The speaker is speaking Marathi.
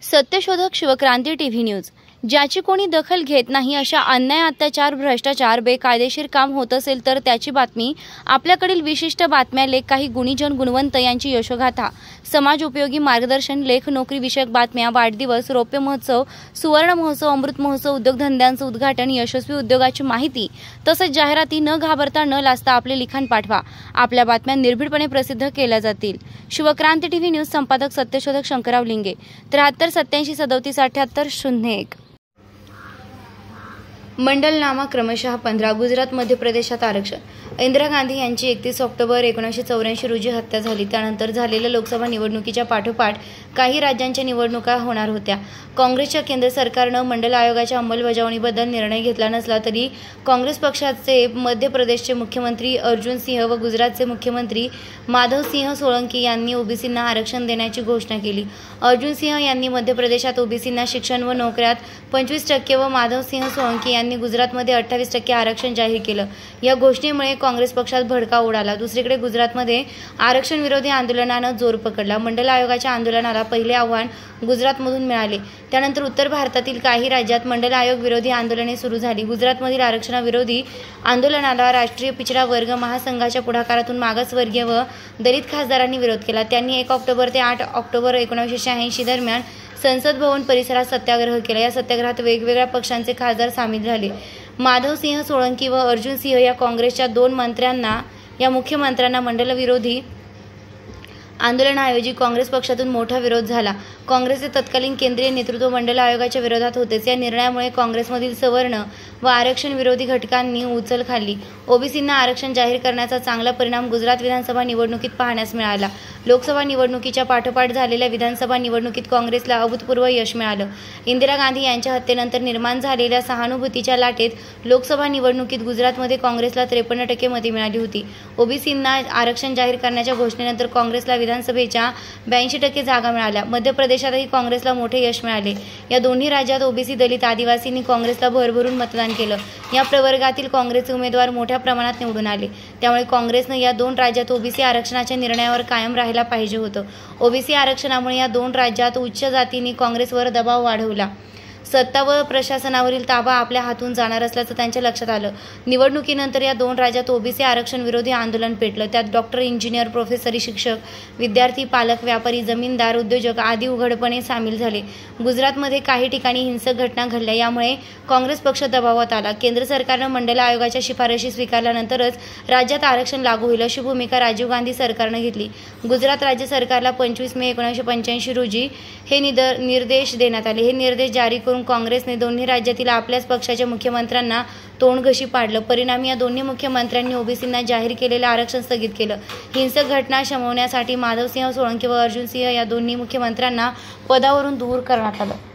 सत्यशोधक शिवक्रांती टीव्ही न्यूज। ज्याची कोणी दखल घेत नाही अशा अन्याय, अत्याचार, भ्रष्टाचार, बेकायदेशीर काम होत असेल तर त्याची बातमी, आपल्याकडील विशिष्ट बातम्या, लेख, काही गुणीजन गुणवंत यांची यशोगाथा, समाज उपयोगी मार्गदर्शन, लेख, नोकरी विषयक बातम्या, वाढदिवस, रौप्य महोत्सव, सुवर्ण महोत्सव, अमृत महोत्सव, उद्योगधंद्यांचं उद्घाटन, यशस्वी उद्योगाची माहिती तसंच जाहिराती न घाबरता न लाजता आपले लिखाण पाठवा। आपल्या बातम्या निर्भीडपणे प्रसिद्ध केल्या जातील। शिवक्रांती टीव्ही न्यूज संपादक सत्यशोधक शंकरराव लिंगे 73 87 37 78 01। मंडलनामा क्रमशः 15 गुजरात मध्य प्रदेशात आरक्षण। इंदिरा गांधी यांची 31 ऑक्टोबर 1984 रोजी हत्या झाली। त्यानंतर झालेल्या लोकसभा निवडणुकीच्या पाठोपाठ काही राज्यांच्या निवडणुका होणार होत्या। काँग्रेसच्या केंद्र सरकारनं मंडल आयोगाच्या अंमलबजावणीबद्दल निर्णय घेतला नसला तरी काँग्रेस पक्षाचे मध्य प्रदेशचे मुख्यमंत्री अर्जुन सिंह व गुजरातचे मुख्यमंत्री माधव सिंह सोळंकी यांनी ओबीसींना आरक्षण देण्याची घोषणा केली। अर्जुन सिंह यांनी मध्य प्रदेशात ओबीसींना शिक्षण व नोकऱ्यात 25% व माधव सिंह सोळंकी यांनी गुजरातमध्ये 28% आरक्षण जाहीर केलं। या घोषणेमुळे काँग्रेस पक्षात भडका उडाला। दुसरीकडे गुजरातमध्ये आरक्षण विरोधी आंदोलनानं जोर पकडला। मंडल आयोगाच्या आंदोलनाला पहिले आव्हान गुजरातमधून मिळाले। त्यानंतर उत्तर भारतातील काही राज्यात मंडल आयोग विरोधी आंदोलने सुरू झाली। गुजरातमधील आरक्षणाविरोधी आंदोलनाला राष्ट्रीय पिछडा वर्ग महासंघाच्या पुढाकारातून मागासवर्गीय व दलित खासदारांनी विरोध केला। त्यांनी 1 ऑक्टोबर ते 8 ऑक्टोबर 1986 दरम्यान संसद भवन परिसरात सत्याग्रह केला। या सत्याग्रहात वेगवेगळ्या पक्षांचे खासदार सामील झाले। माधव सिंह सोळंकी व अर्जुन सिंह या काँग्रेसच्या 2 मंत्र्यांना या मुख्यमंत्र्यांना मंडलविरोधी आंदोलनाऐवजी काँग्रेस पक्षातून मोठा विरोध झाला। काँग्रेसचे तत्कालीन केंद्रीय नेतृत्व मंडल आयोगाच्या विरोधात होतेच। या निर्णयामुळे काँग्रेसमधील सवर्ण व आरक्षण विरोधी घटकांनी उचल खाल्ली। ओबीसींना आरक्षण जाहीर करण्याचा चांगला परिणाम गुजरात विधानसभा निवडणुकीत पाहण्यास मिळाला। लोकसभा निवडणुकीच्या पाठोपाठ झालेल्या विधानसभा निवडणुकीत काँग्रेसला अभूतपूर्व यश मिळालं। इंदिरा गांधी यांच्या हत्येनंतर निर्माण झालेल्या सहानुभूतीच्या लाटेत लोकसभा निवडणुकीत गुजरातमध्ये काँग्रेसला 53% मते मिळाली होती। ओबीसींना आरक्षण जाहीर करण्याच्या घोषणेनंतर काँग्रेसला विधानसभेच्या 82% जागा मिळाल्या। मध्य प्रदेशातही काँग्रेसला मोठे यश मिळाले। या दोन्ही राज्यात ओबीसी, दलित, आदिवासींनी काँग्रेसला भरभरून मतदान केलं। या प्रवर्गातील काँग्रेसचे उमेदवार मोठ्या प्रमाणात निवडून आले। त्यामुळे काँग्रेसनं या 2 राज्यात ओबीसी आरक्षणाच्या निर्णयावर कायम राहायला पाहिजे होतं। ओबीसी आरक्षणामुळे या 2 राज्यात उच्च जातींनी काँग्रेसवर दबाव वाढवला। सत्ता व प्रशासनावरील ताबा आपल्या हातून जाणार असल्याचं त्यांच्या लक्षात आलं। निवडणुकीनंतर या 2 राज्यात ओबीसी आरक्षण विरोधी आंदोलन पेटलं। त्यात डॉक्टर, इंजिनियर, प्रोफेसर, शिक्षक, विद्यार्थी, पालक, व्यापारी, जमीनदार, उद्योजक आदी उघडपणे सामील झाले। गुजरातमध्ये काही ठिकाणी हिंसक घटना घडल्या। यामुळे काँग्रेस पक्ष दबावात आला। केंद्र सरकारनं मंडल आयोगाच्या शिफारशी स्वीकारल्यानंतरच राज्यात आरक्षण लागू होईल अशी भूमिका राजीव गांधी सरकारनं घेतली। गुजरात राज्य सरकारला 25 मे 1985 रोजी हे निर्देश देण्यात आले। हे निर्देश जारी करून काँग्रेसने दोन्ही राज्यातील आपल्याच पक्षाच्या मुख्यमंत्र्यांना तोंडघशी पाडलं। परिणामी या दोन्ही मुख्यमंत्र्यांनी ओबीसींना जाहीर केलेलं आरक्षण स्थगित केलं। हिंसक घटना शमवण्यासाठी माधव सिंह सोळंकी व अर्जुन सिंह या दोन्ही मुख्यमंत्र्यांना पदावरून दूर करण्यात आलं।